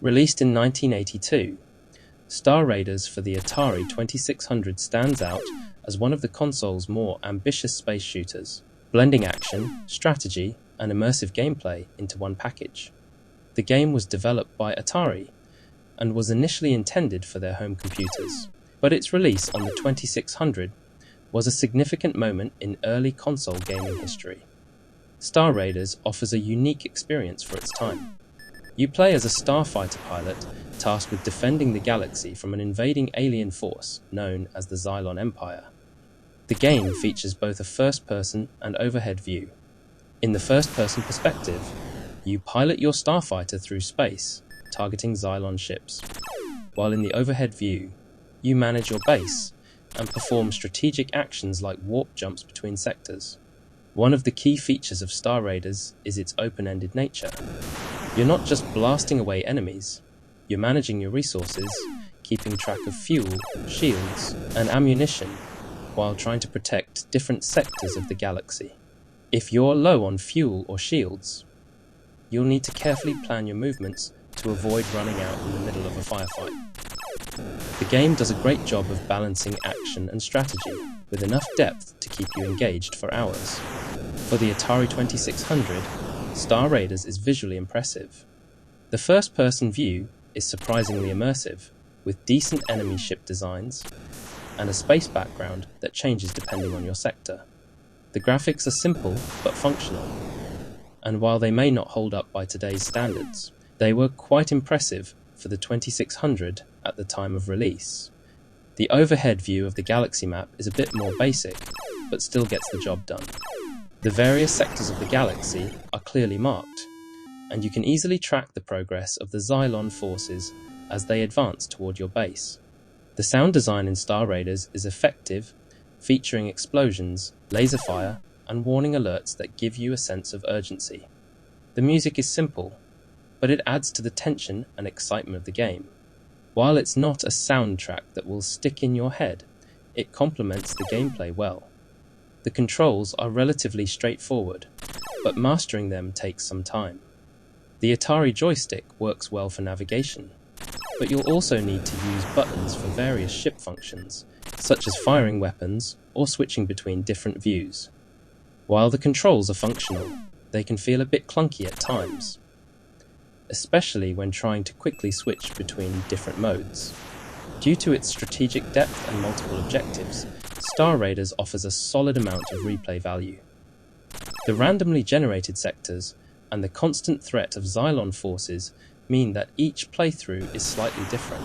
Released in 1982, Star Raiders for the Atari 2600 stands out as one of the console's more ambitious space shooters, blending action, strategy, and immersive gameplay into one package. The game was developed by Atari and was initially intended for their home computers, but its release on the 2600 was a significant moment in early console gaming history. Star Raiders offers a unique experience for its time. You play as a starfighter pilot tasked with defending the galaxy from an invading alien force known as the Xylon Empire. The game features both a first-person and overhead view. In the first-person perspective, you pilot your starfighter through space, targeting Xylon ships, while in the overhead view, you manage your base and perform strategic actions like warp jumps between sectors. One of the key features of Star Raiders is its open-ended nature. You're not just blasting away enemies, you're managing your resources, keeping track of fuel, shields, and ammunition, while trying to protect different sectors of the galaxy. If you're low on fuel or shields, you'll need to carefully plan your movements to avoid running out in the middle of a firefight. The game does a great job of balancing action and strategy, with enough depth to keep you engaged for hours. For the Atari 2600, Star Raiders is visually impressive. The first-person view is surprisingly immersive, with decent enemy ship designs and a space background that changes depending on your sector. The graphics are simple but functional, and while they may not hold up by today's standards, they were quite impressive for the 2600 at the time of release. The overhead view of the galaxy map is a bit more basic, but still gets the job done. The various sectors of the galaxy are clearly marked, and you can easily track the progress of the Xylon forces as they advance toward your base. The sound design in Star Raiders is effective, featuring explosions, laser fire, and warning alerts that give you a sense of urgency. The music is simple, but it adds to the tension and excitement of the game. While it's not a soundtrack that will stick in your head, it complements the gameplay well. The controls are relatively straightforward, but mastering them takes some time. The Atari joystick works well for navigation, but you'll also need to use buttons for various ship functions, such as firing weapons or switching between different views. While the controls are functional, they can feel a bit clunky at times, especially when trying to quickly switch between different modes. Due to its strategic depth and multiple objectives, Star Raiders offers a solid amount of replay value. The randomly generated sectors and the constant threat of Xylon forces mean that each playthrough is slightly different.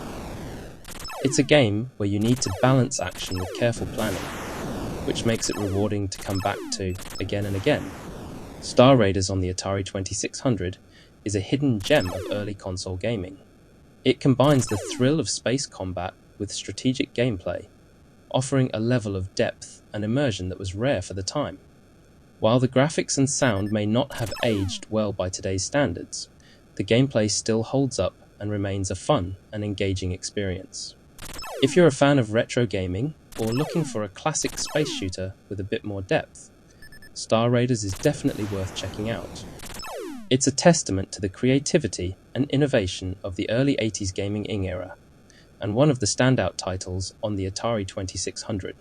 It's a game where you need to balance action with careful planning, which makes it rewarding to come back to again and again. Star Raiders on the Atari 2600 is a hidden gem of early console gaming. It combines the thrill of space combat with strategic gameplay, offering a level of depth and immersion that was rare for the time. While the graphics and sound may not have aged well by today's standards, the gameplay still holds up and remains a fun and engaging experience. If you're a fan of retro gaming or looking for a classic space shooter with a bit more depth, Star Raiders is definitely worth checking out. It's a testament to the creativity and innovation of the early 80s gaming era, and one of the standout titles on the Atari 2600.